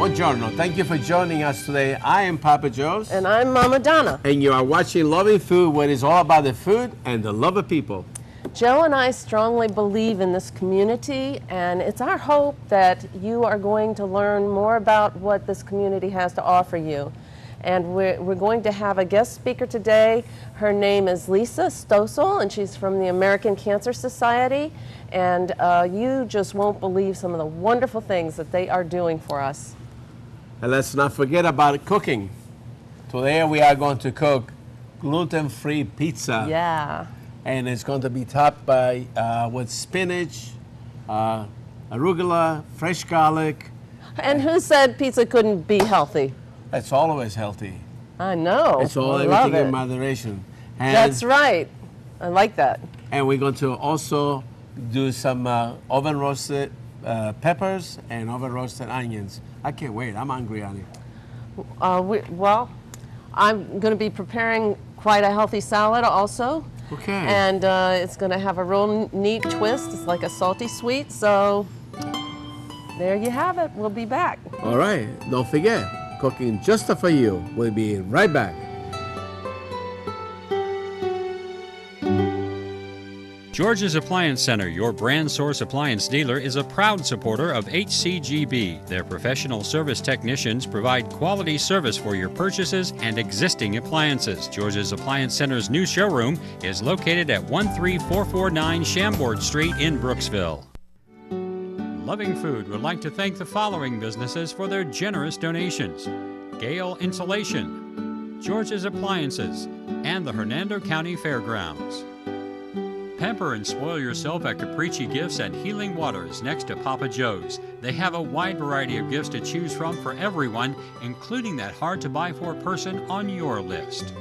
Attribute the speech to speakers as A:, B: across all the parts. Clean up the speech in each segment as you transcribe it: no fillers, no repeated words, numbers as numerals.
A: Buongiorno. Thank you for joining us today. I am Papa Joe's.
B: And I'm Mama Donna.
A: And you are watching Loving Food, where it's all about the food and the love of people.
B: Joe and I strongly believe in this community, and it's our hope that you are going to learn more about what this community has to offer you. And we're going to have a guest speaker today. Her name is Lisa Stossel, and she's from the American Cancer Society. And you just won't believe some of the wonderful things that they are doing for us.
A: And let's not forget about cooking. Today we are going to cook gluten-free pizza.
B: Yeah.
A: And it's going to be topped by with spinach, arugula, fresh garlic.
B: And who said pizza couldn't be healthy?
A: It's always healthy.
B: I know.
A: It's all
B: I love
A: everything
B: it.
A: in moderation. And,
B: That's right. I like that.
A: And we're going to also do some oven roasted peppers and oven roasted onions. I can't wait. I'm hungry, honey.
B: Well, I'm going to be preparing quite a healthy salad also.
A: Okay.
B: And it's going to have a real neat twist. It's like a salty sweet. So there you have it. We'll be back.
A: All right. Don't forget, cooking just for you. We'll be right back.
C: George's Appliance Center, your brand source appliance dealer, is a proud supporter of HCGB. Their professional service technicians provide quality service for your purchases and existing appliances. George's Appliance Center's new showroom is located at 13449 Chambord Street in Brooksville. Loving Food would like to thank the following businesses for their generous donations: Gale Insulation, George's Appliances, and the Hernando County Fairgrounds. Pamper and spoil yourself at Capricci Gifts and Healing Waters next to Papa Joe's. They have a wide variety of gifts to choose from for everyone, including that hard-to-buy-for person on your list.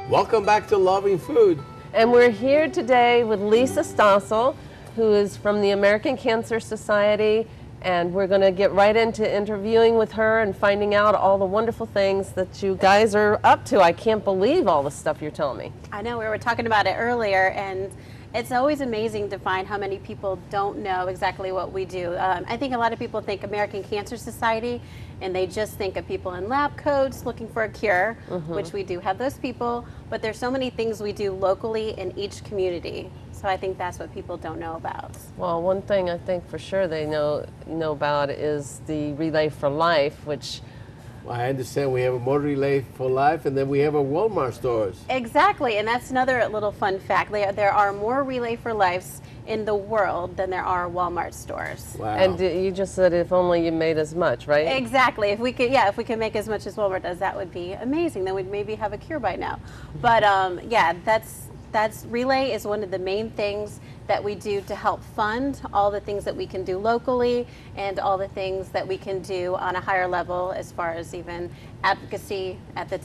A: Welcome back to Loving Food.
B: And we're here today with Lisa Stossel, who is from the American Cancer Society. And we're going to get right into interviewing with her and finding out all the wonderful things that you guys are up to. I can't believe all the stuff you're telling me.
D: I know, we were talking about it earlier, and it's always amazing to find how many people don't know exactly what we do. I think a lot of people think American Cancer Society, and they just think of people in lab coats looking for a cure, which we do have those people, but there's so many things we do locally in each community. So I think that's what people don't know about.
B: Well, one thing I think for sure they know about is the Relay for Life, which...
A: I understand we have a Motor Relay for Life, and then we have a Walmart stores.
D: Exactly, and that's another little fun fact. There are more Relay for Lives in the world than there are Walmart stores.
A: Wow.
B: And you just said if only you made as much, right?
D: Exactly. If we could make as much as Walmart does, that would be amazing. Then we'd maybe have a cure by now. But yeah, that's Relay is one of the main things that we do to help fund all the things that we can do locally and all the things that we can do on a higher level as far as even advocacy at the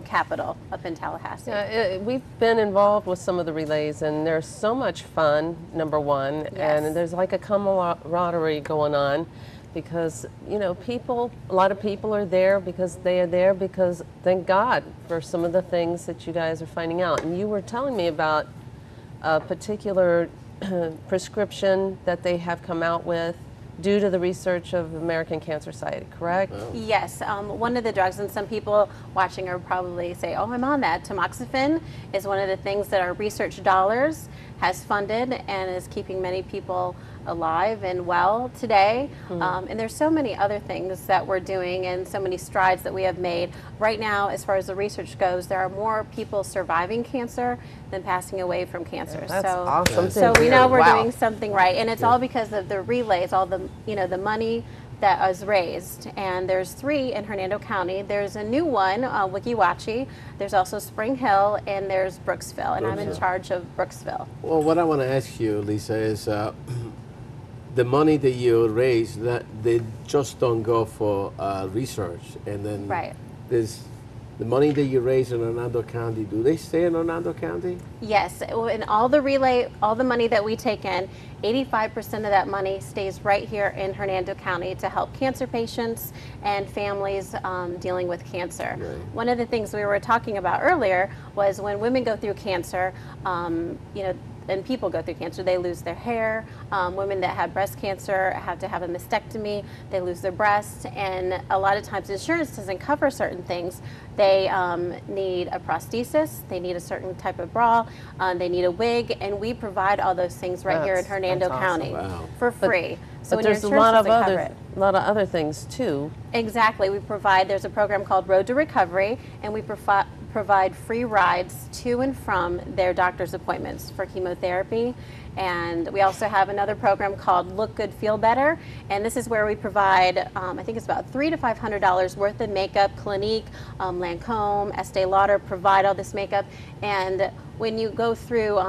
D: Capitol up in Tallahassee.
B: Yeah, we've been involved with some of the relays, and there's so much fun, number one,
D: Yes.
B: and there's like a camaraderie going on because, you know, a lot of people are there because they are there because, thank God, for some of the things that you guys are finding out. And you were telling me about a particular prescription that they have come out with due to the research of American Cancer Society, correct?
A: Oh.
D: Yes, one of the drugs, and some people watching are probably say, oh, I'm on that. Tamoxifen is one of the things that our research dollars has funded and is keeping many people alive and well today. And there's so many other things that we're doing and so many strides that we have made. Right now, as far as the research goes, there are more people surviving cancer than passing away from cancer.
B: That's
D: so
B: awesome.
D: So we know we're
B: Wow.
D: doing something right, and it's all because of the relays, all the the money that was raised. And there's 3 in Hernando County. There's a new one, Wiki Wachi. There's also Spring Hill, and there's Brooksville, and I'm in charge of Brooksville.
A: Well, what I want to ask you, Lisa, is the money that you raise, that they just don't go for research, and then
D: Right.
A: there's the money that you raise in Hernando County. Do they stay in Hernando County?
D: Yes, and all the money that we take in, 85% of that money stays right here in Hernando County to help cancer patients and families dealing with cancer.
A: Right.
D: One of the things we were talking about earlier was when women go through cancer, and people go through cancer, they lose their hair. Women that have breast cancer have to have a mastectomy. They lose their breasts, and a lot of times insurance doesn't cover certain things. They need a prosthesis, they need a certain type of bra, they need a wig, and we provide all those things right here in Hernando
B: that's
D: County
A: Wow.
D: for free. So
B: But
D: when your
B: there's a
D: insurance
B: lot of
D: doesn't cover
B: other,
D: it.
B: lot of other things too.
D: Exactly. We provide, there's a program called Road to Recovery, and we provide free rides to and from their doctor's appointments for chemotherapy. And we also have another program called Look Good, Feel Better, and this is where we provide, I think it's about $300 to $500 worth of makeup. Clinique, Lancome, Estee Lauder provide all this makeup. And when you go through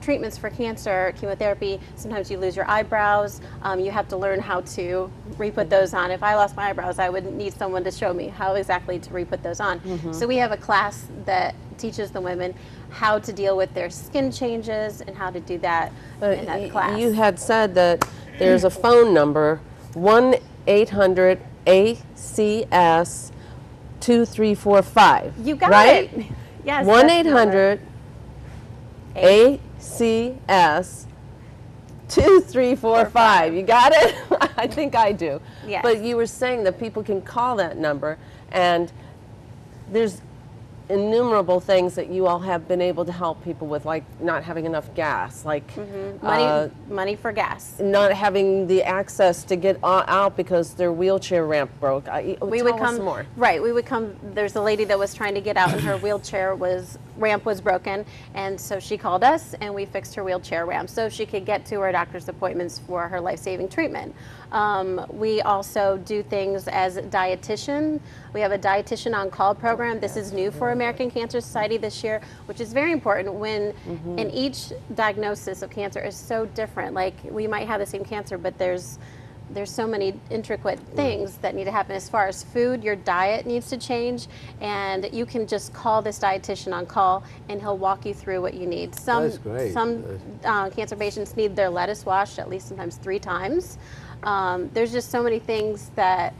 D: treatments for cancer, chemotherapy, sometimes you lose your eyebrows. You have to learn how to re-put those on. If I lost my eyebrows, I would need someone to show me how exactly to re-put those on. So we have a class that teaches the women how to deal with their skin changes and how to do that in that class.
B: You had said that there's a phone number, 1-800-ACS-2345.
D: You got
B: right?
D: it. Yes.
B: 1-800-ACS-2345. You got it? I think I do.
D: Yes.
B: But you were saying that people can call that number, and there's innumerable things that you all have been able to help people with, like not having enough gas, like
D: money for gas.
B: not having the access to get out because their wheelchair ramp broke.
D: We would come
B: more.
D: Right. We would come. There's a lady that was trying to get out, and her wheelchair ramp was broken, and so she called us, and we fixed her wheelchair ramp so she could get to her doctor's appointments for her life-saving treatment. We also do things as a dietitian. We have a dietitian on call program. This is new for American Cancer Society this year, which is very important when in each diagnosis of cancer is so different. Like, we might have the same cancer, but there's so many intricate things that need to happen as far as food. Your diet needs to change, and you can just call this dietitian on call, and he'll walk you through what you need.
A: That's great.
D: Some cancer patients need their lettuce washed at least sometimes 3 times. There's just so many things that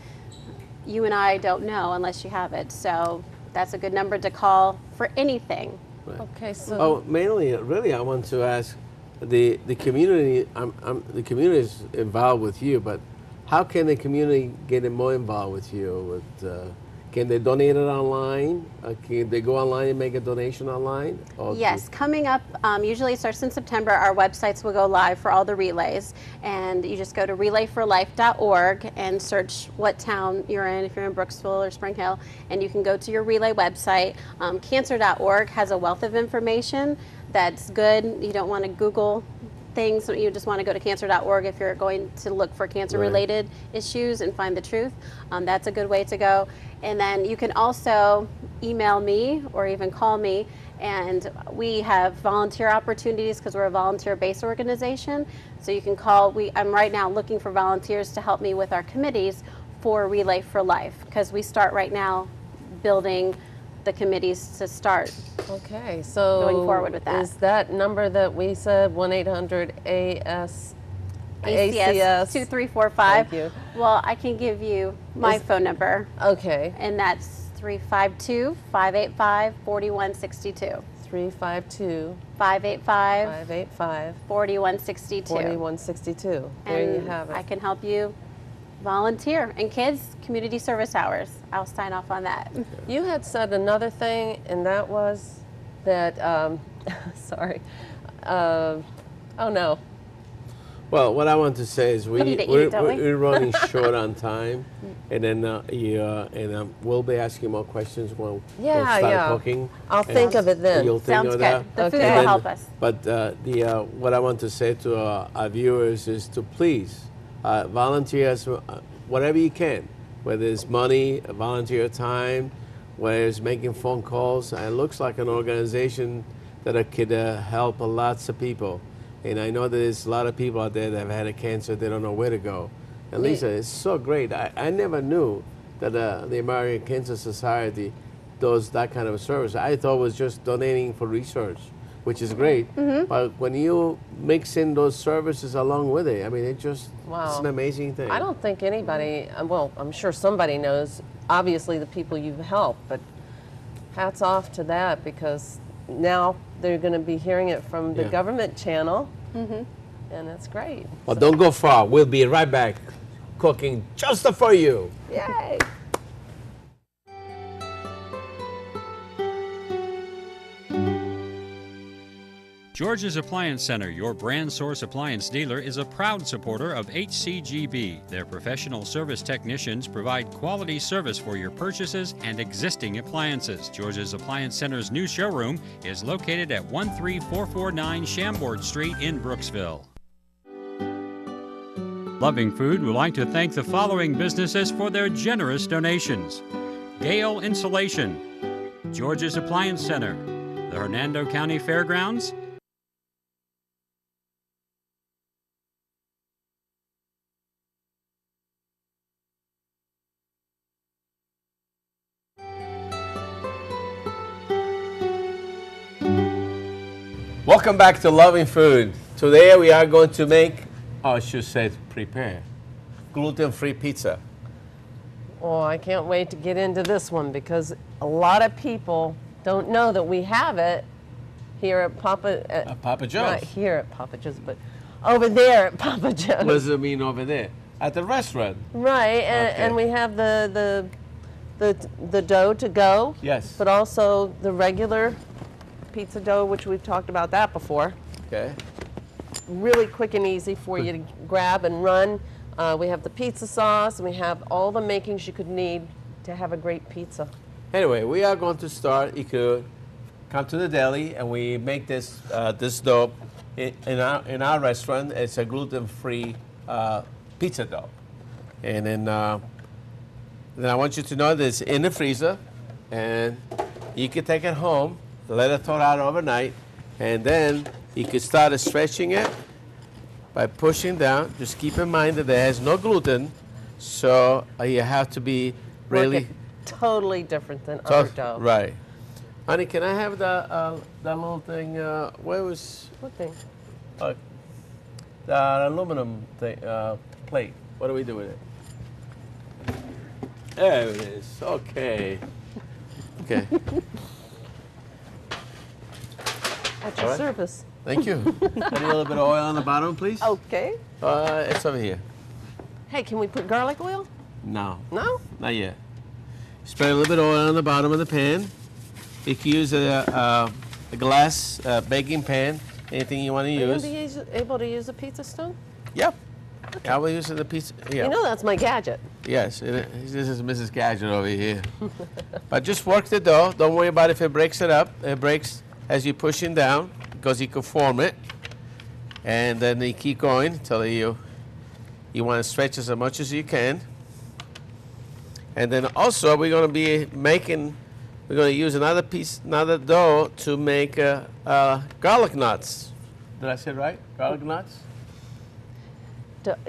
D: you and I don't know unless you have it. So that's a good number to call for anything.
A: Right.
B: Okay, so
A: Oh, mainly, really, I want to ask the community. The community is involved with you, but how can the community get more involved with you? Can they donate it online? Can they go online and make a donation online? Or
D: Yes, coming up, usually it starts in September. Our websites will go live for all the relays, and you just go to relayforlife.org and search what town you're in, if you're in Brooksville or Spring Hill, and you can go to your relay website. Cancer.org has a wealth of information that's good. You don't want to Google things, you just want to go to cancer.org if you're going to look for cancer-related issues and find the truth. That's a good way to go. And then you can also email me or even call me, and we have volunteer opportunities because we're a volunteer-based organization. So you can call. I'm right now looking for volunteers to help me with our committees for Relay for Life, because we start right now building the committees to start.
B: okay, so
D: Going forward with that.
B: is that number that we said 1-800-ACS?
D: ACS 2345.
B: Thank you.
D: Well, I can give you my phone number,
B: Okay,
D: and that's 352-585-4162.
B: 352
D: 585-4162.
B: 585 4162. There
D: And
B: you have it.
D: I can help you volunteer. And kids, community service hours. I'll sign off on that.
B: You had said another thing, and that was that, sorry, oh no.
A: Well, what I want to say is
D: We need to eat, don't we?
A: we're running short on time, and then we'll be asking more questions when we'll start cooking.
B: I'll think of it then.
A: You'll think
D: Sounds
A: of
D: good.
A: that.
D: The food
B: Okay.
D: will
A: And
D: help us.
A: But what I want to say to our viewers is to please volunteer whatever you can, whether it's money, volunteer time, whether it's making phone calls. It looks like an organization that could help lots of people. And I know that there's a lot of people out there that have had a cancer, they don't know where to go. And Lisa, it's so great. I never knew that the American Cancer Society does that kind of service. I thought it was just donating for research, which is great. But when you mix in those services along with it, I mean, it's an amazing thing.
B: I don't think anybody, well, I'm sure somebody knows, obviously the people you've helped, but hats off to that, because now they're going to be hearing it from the
A: Yeah.
B: government channel, and that's great.
A: Well, don't go far. We'll be right back cooking just for you.
B: Yay!
C: George's Appliance Center, your brand source appliance dealer, is a proud supporter of HCGB. Their professional service technicians provide quality service for your purchases and existing appliances. George's Appliance Center's new showroom is located at 13449 Chambord Street in Brooksville. Loving Food would like to thank the following businesses for their generous donations: Gale Insulation, George's Appliance Center, the Hernando County Fairgrounds,
A: Welcome back to Loving Food. Today we are going to make, or I should say prepare, gluten-free pizza.
B: Oh, I can't wait to get into this one because a lot of people don't know that we have it here at Papa.
A: Papa Joe's.
B: Not here at Papa Joe's, but over there at Papa Joe's.
A: What does it mean over there? At the restaurant.
B: Right, and,
A: Okay.
B: and we have the dough to go.
A: Yes.
B: But also the regular pizza dough, which we've talked about that before.
A: Okay.
B: Really quick and easy for you to grab and run. We have the pizza sauce, and we have all the makings you could need to have a great pizza.
A: Anyway, we are going to start. You could come to the deli, and we make this this dough in our restaurant. It's a gluten-free pizza dough, and then I want you to know that it's in the freezer, and you can take it home, let it thaw out overnight, and then you can start stretching it by pushing down. Just keep in mind that there has no gluten, so you have to be really
B: Work it totally different than other dough.
A: right. Honey, can I have that little thing? Where was
B: What thing?
A: the aluminum thing, plate? What do we do with it? There it is. Okay. Okay.
B: At your
A: All right.
B: service.
A: Thank you. I need a little bit of oil on the bottom, please.
B: Okay.
A: It's over here.
B: Hey, can we put garlic oil?
A: No,
B: No?
A: not yet. Spread a little bit of oil on the bottom of the pan. You can use a glass baking pan, anything you want to
B: Are you
A: use.
B: going to be able to use a pizza stone?
A: Yep. I will use the pizza. Yeah.
B: You know that's my gadget.
A: Yes, this is Mrs. Gadget over here. But just work the dough. Don't worry about if it breaks it up. It breaks as you're pushing down because you can form it. And then you keep going until you want to stretch as much as you can. And then also we're going to be making, we're going to use another dough to make garlic nuts. Did I say it right? Garlic nuts?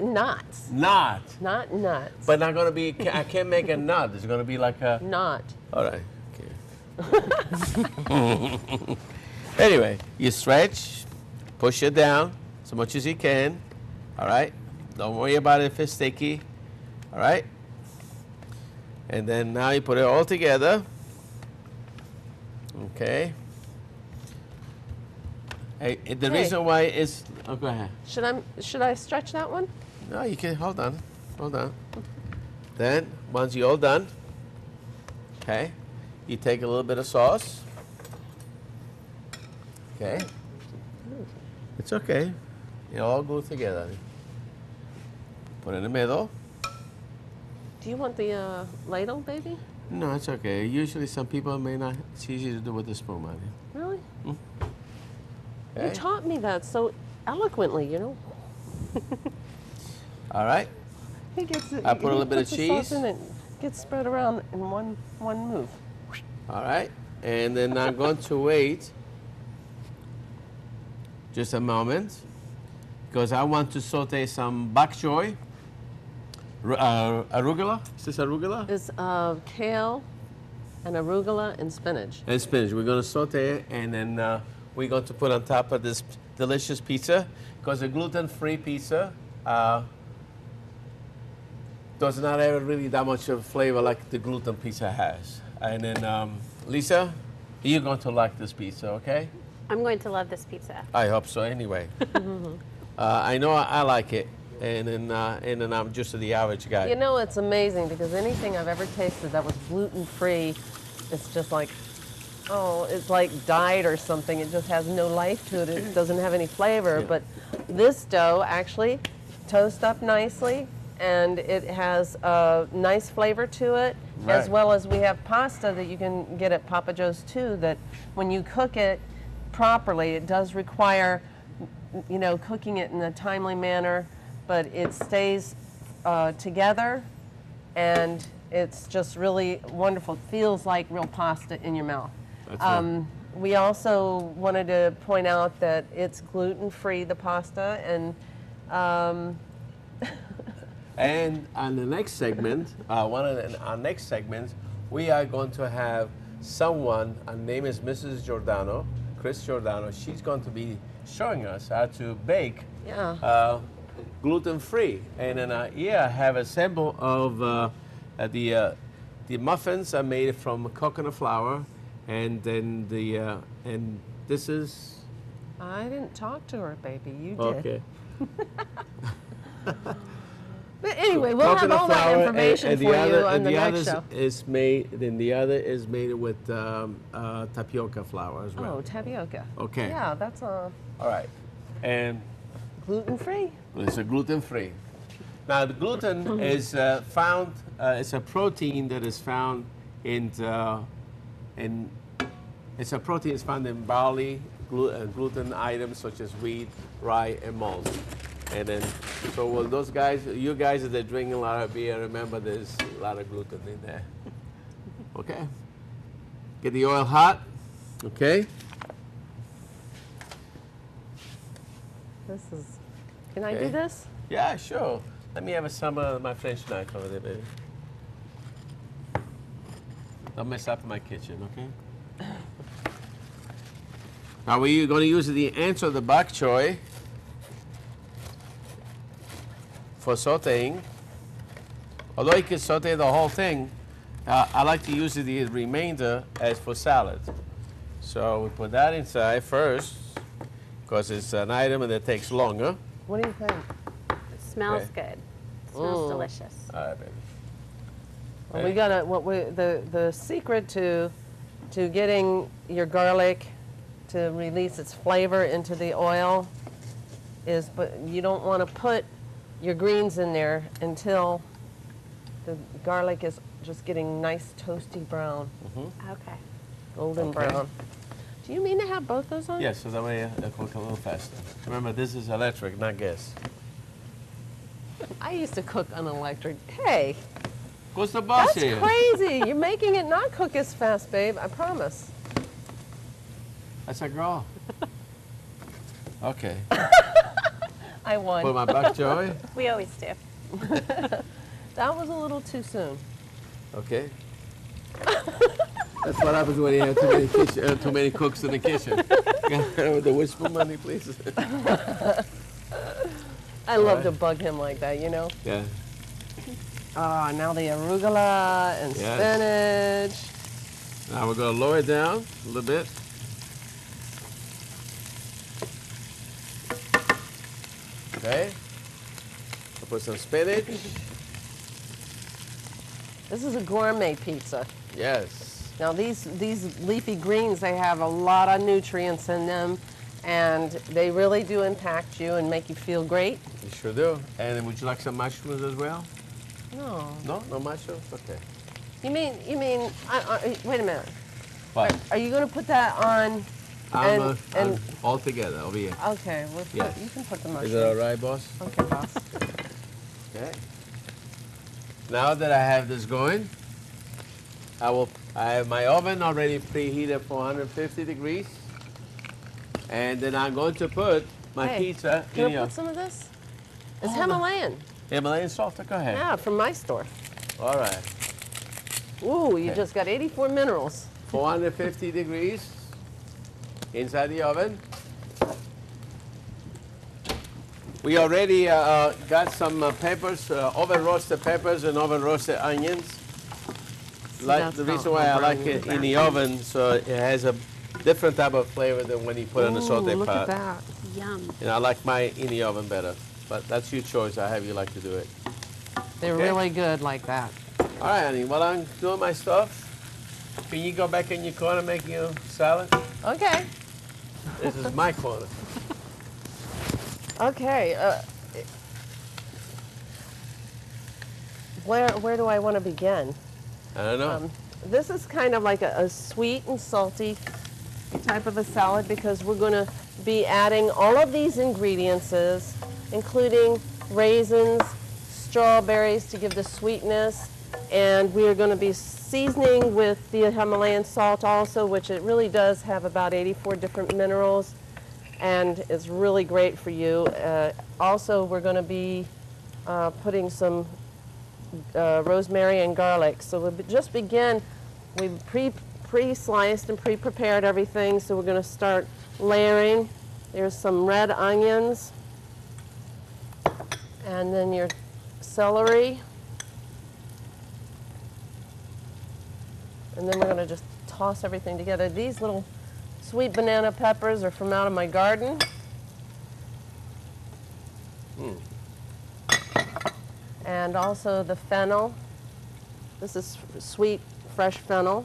B: Knots.
A: Not.
B: Not nuts.
A: But not going to be, I can't make a nut. It's going to be like a,
B: Not.
A: all right. Okay. Anyway, you stretch, push it down as much as you can. All right. Don't worry about it if it's sticky. All right. And then now you put it all together. Okay. Hey, the reason why is, oh, go ahead.
B: Should I stretch that one?
A: No, you can, hold on. Then, once you're all done, okay, you take a little bit of sauce. Okay. It's okay. It all goes together. Put it in the middle.
B: Do you want the ladle, baby?
A: No, it's okay. Usually some people may not, it's easy to do with the spoon, honey.
B: Really?
A: Okay.
B: You taught me that so eloquently, you know.
A: All right.
B: He gets it.
A: I put a little
B: he
A: bit of
B: puts the sauce
A: cheese.
B: in it, gets spread around in one move.
A: All right. And then I'm going to wait just a moment because I want to saute some bok choy. Arugula? Is this arugula?
B: It's kale and arugula and spinach.
A: And spinach. We're going to saute it, and then we're going to put on top of this delicious pizza because a gluten-free pizza does not have really that much of flavor like the gluten pizza has. And then, Lisa, You're going to like this pizza, okay?
D: I'm going to love this pizza.
A: I hope so anyway. I know I like it, and then I'm just the average guy.
B: You know, it's amazing because anything I've ever tasted that was gluten-free, it's just like, oh, it's like dyed or something. It just has no life to it. It doesn't have any flavor.
A: Yeah.
B: But this dough actually toasts up nicely, and it has a nice flavor to it, as
A: Right.
B: well as we have pasta that you can get at Papa Joe's too, that when you cook it properly, it does require, you know, cooking it in a timely manner, but it stays together, and it's just really wonderful. It feels like real pasta in your mouth.
A: That's right.
B: We also wanted to point out that it's gluten-free, the pasta, and
A: And on the next segment, our next segment, we are going to have someone, her name is Mrs. Giordano, Chris Giordano. She's going to be showing us how to bake gluten-free. And then here I have a sample of the muffins are made from coconut flour, and then and this is
B: I didn't talk to her, baby. You did.
A: okay.
B: But anyway, we'll have all that information for you on the next show.
A: The other is made with tapioca flour as well.
B: Oh, tapioca.
A: Okay.
B: Yeah, that's
A: All right. And
B: gluten-free.
A: it's a gluten-free. Now, the gluten is found, it's a protein that is found it's a protein that's found in barley, gluten items such as wheat, rye, and malt. And then, so well, those guys, you guys that are drinking a lot of beer, remember there's a lot of gluten in there. Okay? Get the oil hot. Okay?
B: This is. Can I
A: Okay.
B: do this?
A: Yeah, sure. Let me have some of my French knife over there, baby. Don't mess up my kitchen, okay? Now we're going to use the ends of the bok choy for sauteing. Although you can saute the whole thing, I like to use the remainder as for salad. So we put that inside first, because it's an item and it takes longer.
B: What do you think?
D: It smells good. It smells delicious.
A: All right, baby.
B: Well, we gotta. The secret to getting your garlic to release its flavor into the oil is, but you don't want to put your greens in there until the garlic is just getting nice toasty brown,
D: Okay.
B: golden
A: Okay.
B: brown. Do you mean to have both those on?
A: Yes, so that way it'll cook a little faster. Remember, this is electric, not gas.
B: I used to cook on electric. Hey,
A: What's the boss
B: that's
A: here?
B: crazy. You're making it not cook as fast, babe. I promise.
A: That's a girl. Okay.
B: I won.
A: Put my bok choy.
D: We always do.
B: That was a little too soon.
A: Okay. That's what happens when you have too many cooks in the kitchen. With the whisper money, please.
B: I love
A: right.
B: to bug him like that, you know?
A: Yeah.
B: Ah, now the arugula and
A: Yes.
B: spinach.
A: Now we're going to lower it down a little bit. Okay. I'll put some spinach.
B: This is a gourmet pizza.
A: Yes.
B: Now these leafy greens, they have a lot of nutrients in them, and they really do impact you and make you feel great.
A: You sure do. And would you like some mushrooms as well?
B: No.
A: No? No mushrooms? Okay.
B: You mean, wait a minute.
A: What?
B: Are you going to put that on?
A: I'm all together over here.
B: Okay, we'll put,
A: Yes.
B: you can put the
A: Is
B: mushrooms.
A: it all right, boss?
B: Okay, boss.
A: Okay. Now that I have this going, I have my oven already preheated for 150 degrees. And then I'm going to put my
B: Hey,
A: pizza
B: Can
A: in
B: I
A: your
B: put some of this? It's Himalayan.
A: Himalayan salt. Go ahead.
B: Yeah, from my store.
A: All right.
B: Ooh, you
A: Okay.
B: just got 84 minerals.
A: 450 degrees inside the oven. We already got some peppers, oven roasted peppers and oven roasted onions. the reason why I like it in the oven, so it has a different type of flavor than when you put it in the saute
B: look
A: pot.
B: at that.
D: Yum.
A: And I like mine in the oven better, but that's your choice. I have you like to do it.
B: They're
A: Okay.
B: really good like that.
A: All right, honey. While I'm doing my stuff, can you go back in your corner making your salad?
B: Okay.
A: This is my corner.
B: Okay. Where do I want to begin?
A: I don't know.
B: This is kind of like a sweet and salty type of a salad because we're going to be adding all of these ingredients, including raisins, strawberries to give the sweetness, and we are going to be seasoning with the Himalayan salt also, which it really does have about 84 different minerals and is really great for you. Also, we're going to be putting some rosemary and garlic. So we'll just begin. We've pre-sliced and pre-prepared everything, so we're going to start layering. There's some red onions, and then your celery. And then we're going to just toss everything together. These little sweet banana peppers are from out of my garden. And also the fennel. This is sweet, fresh fennel.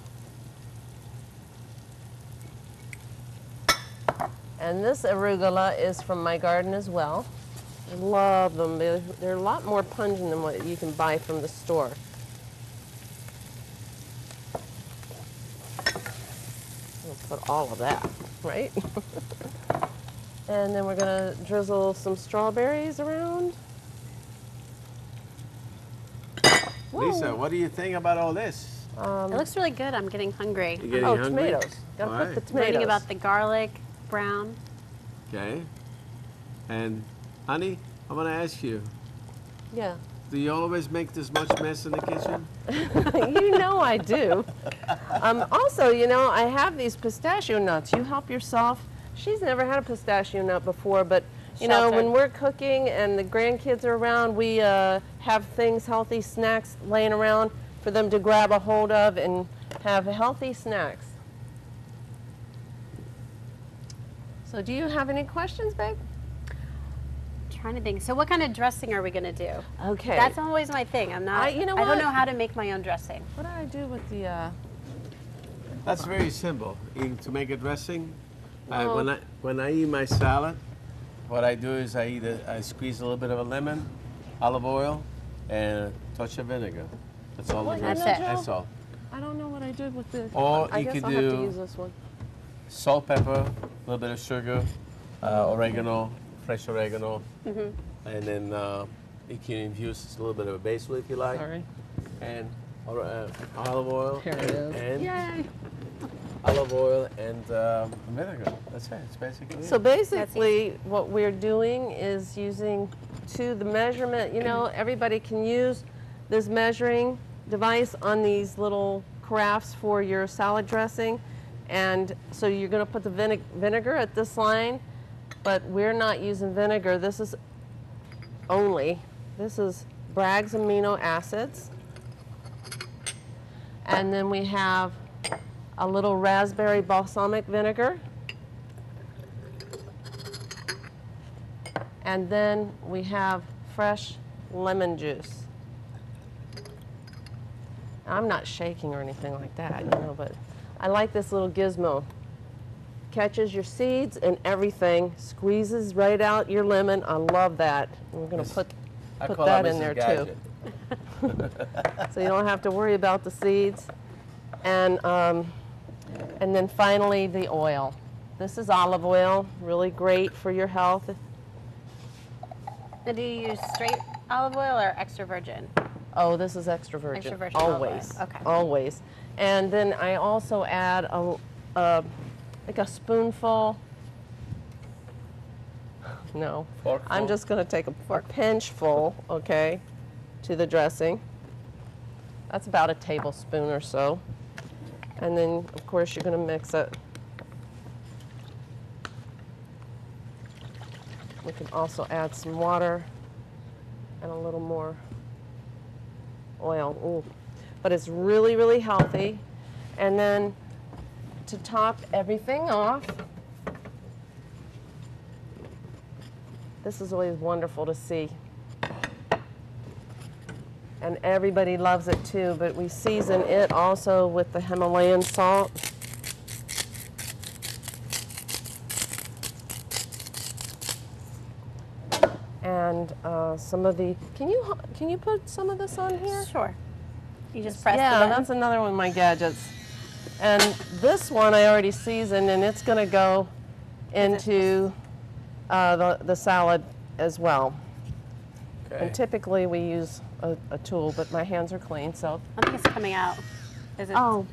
B: And this arugula is from my garden as well. I love them. They're a lot more pungent than what you can buy from the store. We'll put all of that, right? And then we're going to drizzle some strawberries around.
A: Lisa, what do you think about all this?
D: It looks really good. I'm getting hungry.
A: You getting
B: Oh,
A: hungry?
B: tomatoes. Gotta
A: All
B: put
A: right.
B: the tomatoes.
D: Learning about the garlic brown.
A: Okay. And, honey, I'm going to ask you,
B: Yeah.
A: do you always make this much mess in the kitchen?
B: You know I do. Also, you know, I have these pistachio nuts. You help yourself. She's never had a pistachio nut before, but you know,
D: Sheltered.
B: when we're cooking and the grandkids are around, we have things, healthy snacks laying around for them to grab a hold of and have healthy snacks. So do you have any questions, babe?
D: Trying to think. So what kind of dressing are we going to do?
B: Okay.
D: That's always my thing. I'm not.
B: You know
D: I
B: what?
D: don't know how to make my own dressing.
B: What did I do with the...
A: That's very simple. To make a dressing,
B: Well-
A: when I eat my salad, what I do is I squeeze a little bit of a lemon, olive oil, and a touch of vinegar. That's all.
B: Well,
A: it
B: you
A: is.
D: know, Joe,
A: That's all.
B: I don't know what I did with the...
A: Or
B: I
A: you
B: guess
A: could
B: I'll have to
A: do
B: use this one.
A: salt, pepper, a little bit of sugar, oregano, fresh oregano,
B: Mm-hmm.
A: and then you can infuse a little bit of basil if you like,
B: Sorry.
A: and olive oil,
B: Here it is.
A: and
D: Yay.
A: olive oil and vinegar. That's it. It's basically
B: So
A: it.
B: basically, what we're doing is using the measurement. You know, everybody can use this measuring device on these little carafes for your salad dressing. And so you're going to put the vinegar at this line, but we're not using vinegar. This is Bragg's amino acids. And then we have a little raspberry balsamic vinegar. And then we have fresh lemon juice. I'm not shaking or anything like that, you know, but I like this little gizmo. Catches your seeds and everything, squeezes right out your lemon. I love that. And we're going to put
A: I call
B: that
A: her
B: in
A: Mrs.
B: there
A: Gadget.
B: too. So you don't have to worry about the seeds. And then finally the oil. This is olive oil, really great for your health.
D: And do you use straight olive oil or extra virgin?
B: Oh, this is extra virgin.
D: Extra virgin olive oil.
B: Always.
D: Okay.
B: Always. And then I also add like a spoonful. No.
A: Forkful?
B: I'm just going to take a pinchful, okay, to the dressing. That's about a tablespoon or so. And then, of course, you're going to mix it. We can also add some water and a little more oil. Ooh. but it's really, really healthy. And then to top everything off, this is always wonderful to see. And everybody loves it too, but we season it also with the Himalayan salt. And some of the, can you put some of this on here?
D: Sure. You just press the
B: Yeah,
D: button.
B: that's another one of my gadgets. And this one I already seasoned, and it's going to go into the salad as well.
A: Okay.
B: And typically we use a tool, but my hands are clean, so.
D: I think it's coming out. Is it?
B: Oh,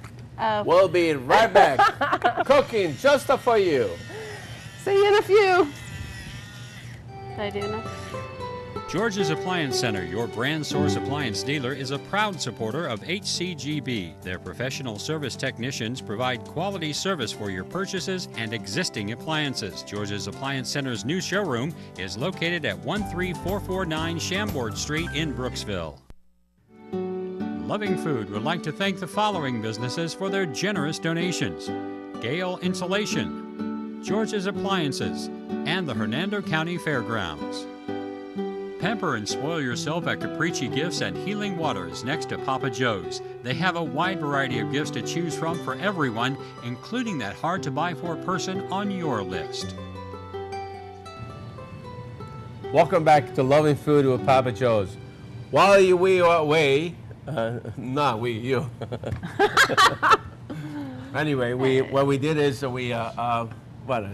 A: We'll be right back. Cooking just for you.
B: see you in a few.
D: Did I do enough?
C: George's Appliance Center, your brand source appliance dealer, is a proud supporter of HCGB. Their professional service technicians provide quality service for your purchases and existing appliances. George's Appliance Center's new showroom is located at 13449 Chambord Street in Brooksville. Loving Food would like to thank the following businesses for their generous donations: Gale Insulation, George's Appliances, and the Hernando County Fairgrounds. Pamper and spoil yourself at Capricci Gifts and Healing Waters next to Papa Joe's. They have a wide variety of gifts to choose from for everyone, including that hard-to-buy-for person on your list.
A: Welcome back to Loving Food with Papa Joe's. While we are away, you. Anyway, what we did is what?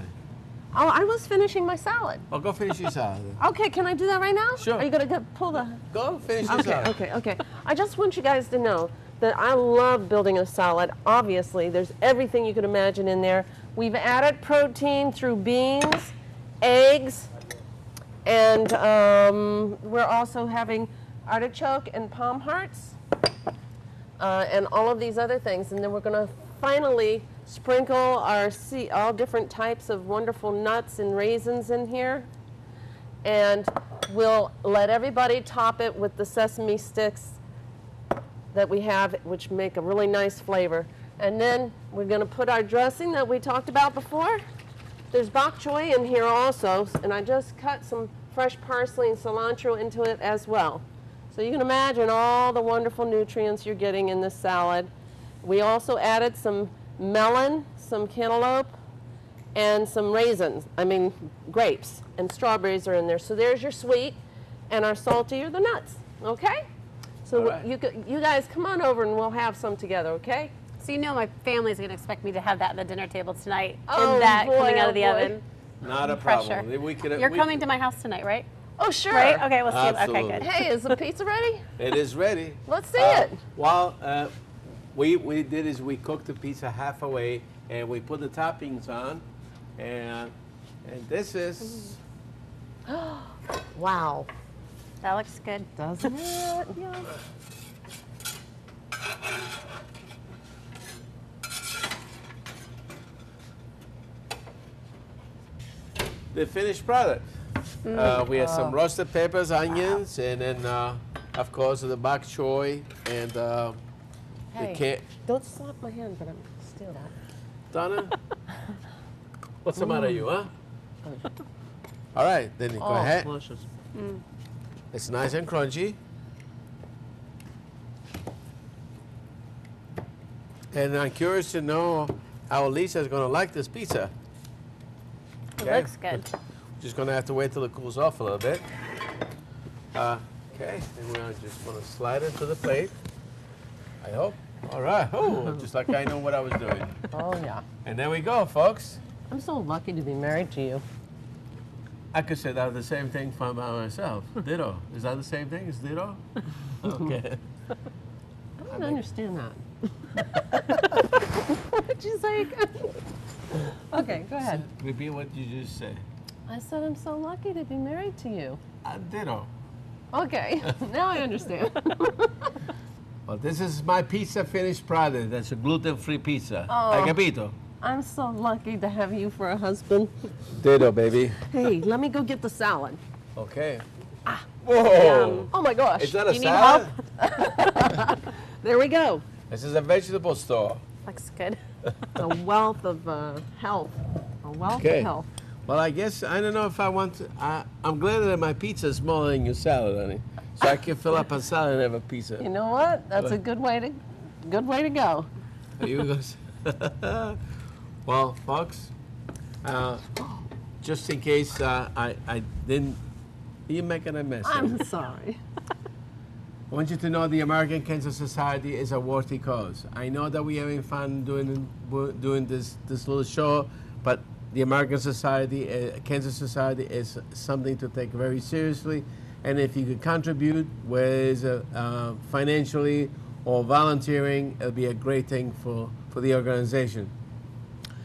B: Oh, I was finishing my salad.
A: Well, go finish your salad.
B: Okay, can I do that right now?
A: Sure.
B: Are you going to pull the...
A: Go finish your salad.
B: Okay. I just want you guys to know that I love building a salad. Obviously, there's everything you could imagine in there. We've added protein through beans, eggs, and we're also having artichoke and palm hearts, and all of these other things. And then we're going to finally sprinkle all different types of wonderful nuts and raisins in here. And we'll let everybody top it with the sesame sticks that we have, which make a really nice flavor. And then we're going to put our dressing that we talked about before. There's bok choy in here also, and I just cut some fresh parsley and cilantro into it as well. So you can imagine all the wonderful nutrients you're getting in this salad. We also added some melon, some cantaloupe, and some raisins, grapes, and strawberries are in there. So there's your sweet, and our salty are the nuts, okay? So
A: All right.
B: you guys come on over and we'll have some together, okay?
D: So you know my family's going to expect me to have that at the dinner table tonight.
B: Oh,
D: and that
B: boy,
D: coming out
B: oh,
D: of the
B: boy.
D: oven.
A: Not a
D: Pressure.
A: problem.
D: You're coming to my house tonight, right?
B: Oh, sure.
D: Right? Okay, we'll see.
A: Absolutely.
D: Okay, good.
B: Hey, is the pizza ready?
A: It is ready.
B: Let's see it.
A: Well, we did is we cooked the pizza half away, and we put the toppings on, and this is
B: Wow.
D: That looks good.
B: Doesn't it? Yeah.
A: the finished product. We had some roasted peppers, onions, and then of course the bok choy and
B: Hey, don't slap my hand, but I'm still.
A: Donna, what's the matter, you, huh? All right, then go ahead.
B: Delicious.
A: It's nice and crunchy. And I'm curious to know how Lisa's going to like this pizza.
D: It looks good.
A: Just going to have to wait till it cools off a little bit. Okay, and we're just going to slide it to the plate. I hope. All right. Oh, just like I know what I was doing.
B: Oh, yeah.
A: And there we go, folks.
B: I'm so lucky to be married to you.
A: I could say that the same thing for myself. Ditto. Is that the same thing as ditto? Okay.
B: I don't understand that. What did you say? Okay, go ahead.
A: Repeat what you just said.
B: I said I'm so lucky to be married to you.
A: Ditto.
B: Okay, now I understand.
A: Well, this is my pizza finished product. That's a gluten-free pizza.
B: Oh.
A: Hai capito?
B: I'm so lucky to have you for a husband.
A: Ditto, baby.
B: Hey, let me go get the salad.
A: Okay. Whoa!
B: Oh my gosh.
A: Is that a
D: You need
A: salad?
B: There we go.
A: This is a vegetable store.
D: Looks good.
B: A wealth of health. A wealth
A: Okay.
B: of health.
A: Well, I guess, I don't know if I want to, I'm glad that my pizza is smaller than your salad, honey. So I can fill up a salad and have a pizza.
B: You know what? That's a good way to go.
A: You guys. Well, folks, just in case I didn't, you're making a mess.
B: I'm sorry.
A: I want you to know the American Cancer Society is a worthy cause. I know that we're having fun doing this little show, but the American Cancer Society is something to take very seriously. And if you could contribute, whether financially or volunteering, it'll be a great thing for the organization.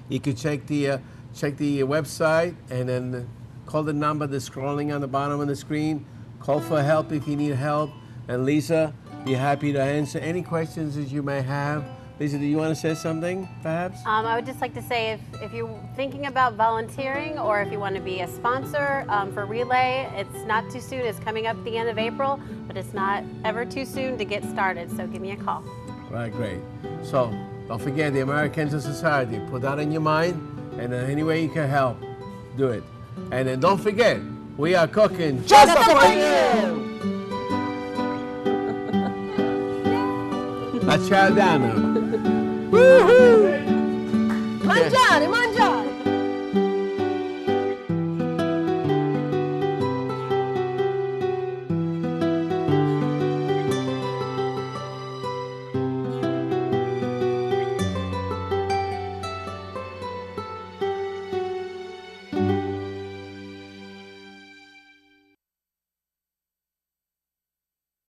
A: You could check the website and then call the number that's scrolling on the bottom of the screen. Call for help if you need help. And Lisa, be happy to answer any questions that you may have. Lisa, do you want to say something, perhaps?
D: I would just like to say if you're thinking about volunteering or if you want to be a sponsor for Relay, it's not too soon. It's coming up at the end of April, but it's not ever too soon to get started, so give me a call.
A: Right, great. So don't forget the American Cancer Society. Put that in your mind, and any way you can help, do it. And then don't forget, we are cooking just for you! La ciao Dana. Woohoo!
B: Mangiare, mangiare!